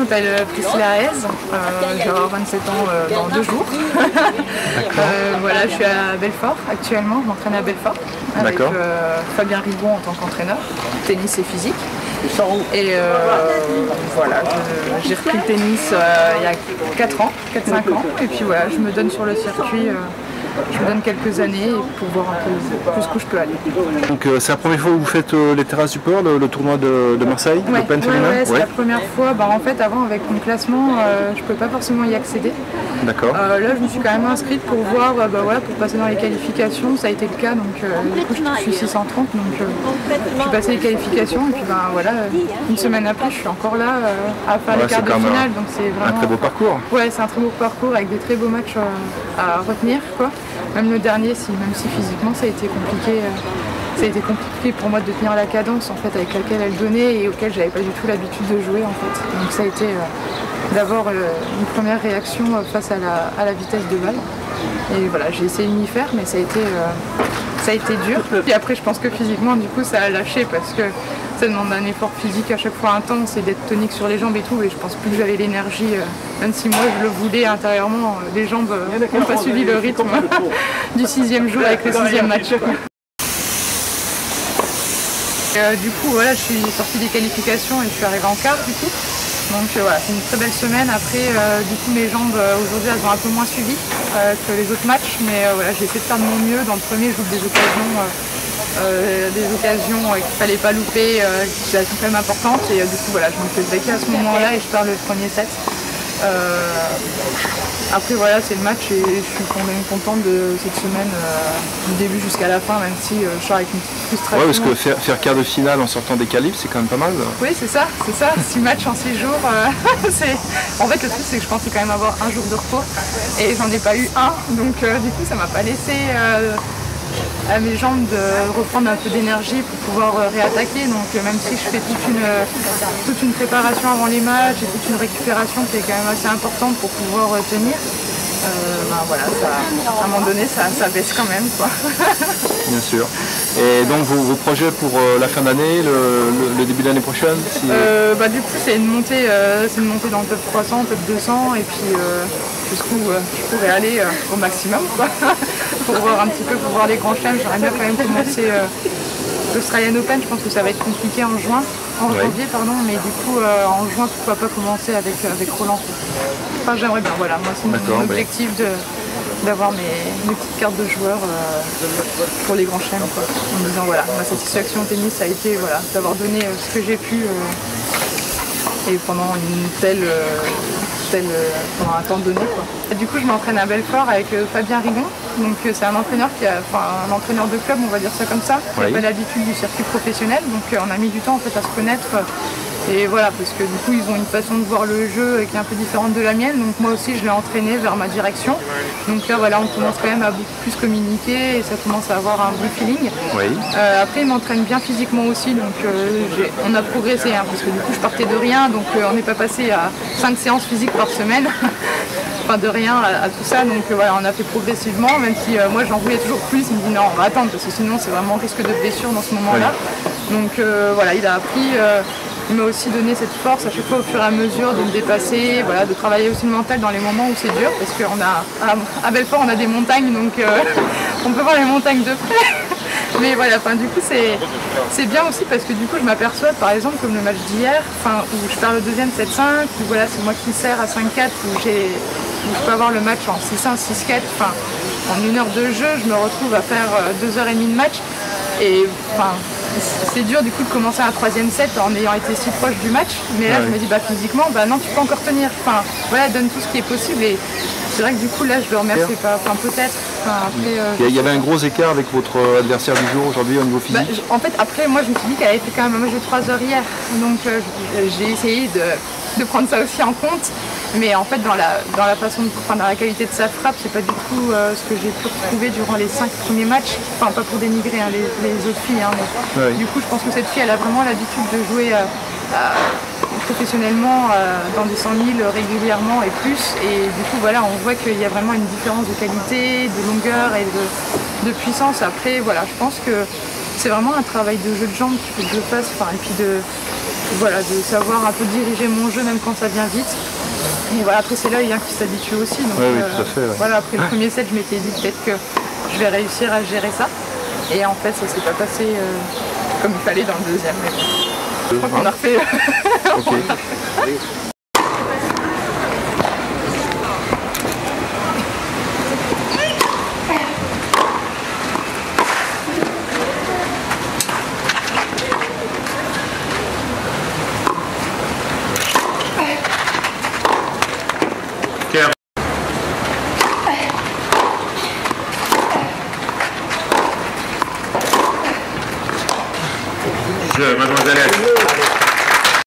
m'appelle Priscilla Hez, je vais avoir 27 ans dans 2 jours. Voilà, je suis à Belfort actuellement, je m'entraîne à Belfort avec Fabien Rigon en tant qu'entraîneur, tennis et physique. Et voilà, j'ai repris le tennis il y a 4 ans, 4-5 ans, et puis voilà, je me donne sur le circuit. Je me donne quelques années pour voir un peu plus où je peux aller. Donc c'est la première fois que vous faites les terrasses du port, le tournoi de Marseille, l'Open féminin? Ouais, c'est la première fois. En fait, avant, avec mon classement, je ne pouvais pas forcément y accéder. D'accord. Là, je me suis quand même inscrite pour voir, pour passer dans les qualifications. Ça a été le cas, donc du coup, je suis 630, donc je suis passée les qualifications. Et puis voilà, une semaine après, je suis encore là à faire les quarts de finale. Donc c'est vraiment un très beau parcours. Ouais, c'est un très beau parcours avec des très beaux matchs à retenir, quoi. Même le dernier, même si physiquement ça a été compliqué pour moi de tenir la cadence en fait avec laquelle elle donnait et auquel j'avais pas du tout l'habitude de jouer en fait. Donc ça a été d'abord une première réaction face à la vitesse de balle. Et voilà, j'ai essayé de m'y faire, mais ça a été dur. Puis après, je pense que physiquement, du coup, ça a lâché parce que ça demande un effort physique à chaque fois intense et d'être tonique sur les jambes et tout. Et je pense plus que j'avais l'énergie, même si moi je le voulais intérieurement, les jambes n'ont pas suivi le rythme du 6e jour avec le 6e match. Du coup, voilà, je suis sortie des qualifications et je suis arrivée en quart du coup. Donc voilà, c'est une très belle semaine. Après, du coup, mes jambes aujourd'hui, elles ont un peu moins suivi que les autres matchs. Mais voilà, j'ai essayé de faire de mon mieux. Dans le premier, je joue des occasions qu'il ne fallait pas louper, qui sont quand même importantes. Et du coup, voilà, je me fais breaker à ce moment-là et je perds le premier set. Après voilà, c'est le match et je suis quand même contente de cette semaine du début jusqu'à la fin, même si je sors avec une petite frustration. Ouais, parce que faire quart de finale en sortant des qualifs, c'est quand même pas mal. Oui, c'est ça. 6 matchs en 6 jours. En fait, le truc, c'est que je pensais quand même avoir un jour de repos et j'en ai pas eu un. Donc du coup, ça m'a pas laissé à mes jambes de reprendre un peu d'énergie pour pouvoir réattaquer. Donc même si je fais toute une préparation avant les matchs et toute une récupération qui est quand même assez importante pour pouvoir tenir, voilà, à un moment donné ça baisse quand même, quoi. Bien sûr. Et donc vos projets pour la fin d'année, le début de l'année prochaine Du coup c'est une montée dans le top 300, top 200 et puis jusqu'où je pourrais aller au maximum, quoi. Pour voir un petit peu, pour voir les grands chelems. J'aimerais bien quand même commencer l'Australian Open. Je pense que ça va être compliqué en janvier, mais du coup en juin pourquoi pas commencer avec Roland. Enfin j'aimerais bien, voilà, moi c'est mon objectif d'avoir mes petites cartes de joueurs pour les grands chelems, quoi. En me disant voilà, ma satisfaction au tennis ça a été voilà, d'avoir donné ce que j'ai pu et pendant pendant un temps donné, quoi. Et du coup je m'entraîne à Belfort avec Fabien Rigon, donc c'est un entraîneur un entraîneur de club, on va dire ça comme ça, qui n'a pas l'habitude du circuit professionnel, donc on a mis du temps en fait à se connaître. Et voilà, parce que du coup ils ont une façon de voir le jeu qui est un peu différente de la mienne, donc moi aussi je l'ai entraîné vers ma direction. Donc là voilà, on commence quand même à beaucoup plus communiquer et ça commence à avoir un bon feeling. Après il m'entraîne bien physiquement aussi, donc on a progressé, parce que du coup je partais de rien, donc on n'est pas passé à 5 séances physiques par semaine. Enfin de rien à tout ça, donc voilà, on a fait progressivement, même si moi j'en voulais toujours plus, il me dit non on va attendre parce que sinon c'est vraiment risque de blessure dans ce moment-là. Donc voilà, il a appris, il m'a aussi donné cette force à chaque fois au fur et à mesure de me dépasser, voilà, de travailler aussi le mental dans les moments où c'est dur, parce qu'à Belfort on a des montagnes, donc on peut voir les montagnes de près. Mais voilà, du coup c'est bien aussi parce que du coup je m'aperçois par exemple comme le match d'hier, où je perds le deuxième 7-5, où voilà, c'est moi qui sers à 5-4, où je peux avoir le match en 6-1, 6-4, en 1 heure de jeu, je me retrouve à faire 2h30 de match. Et c'est dur du coup de commencer un 3e set en ayant été si proche du match, mais là je me dis physiquement non, tu peux encore tenir, voilà, donne tout ce qui est possible. Et c'est vrai que du coup là je le remercie pas, peut-être. Il y avait un gros écart avec votre adversaire du jour aujourd'hui au niveau physique. En fait après moi je me suis dit qu'elle avait fait quand même un match de 3 heures hier, donc j'ai essayé de prendre ça aussi en compte. Mais en fait dans la façon dans la qualité de sa frappe, c'est pas du tout ce que j'ai pu retrouver durant les 5 premiers matchs. Pas pour dénigrer les autres filles, mais du coup je pense que cette fille elle a vraiment l'habitude de jouer professionnellement dans des 100 000 régulièrement et plus, et du coup voilà, on voit qu'il y a vraiment une différence de qualité, de longueur et de puissance. Après voilà, je pense que c'est vraiment un travail de jeu de jambes qu'il faut que je fasse, et puis voilà, de savoir un peu diriger mon jeu même quand ça vient vite. Et voilà, après c'est l'œil qui s'habitue aussi. Donc, oui, tout à fait. Ouais. Voilà, après le premier set, je m'étais dit peut-être que je vais réussir à gérer ça. Et en fait, ça s'est pas passé comme il fallait dans le deuxième. Mais je crois qu'on a refait. Okay. Mademoiselle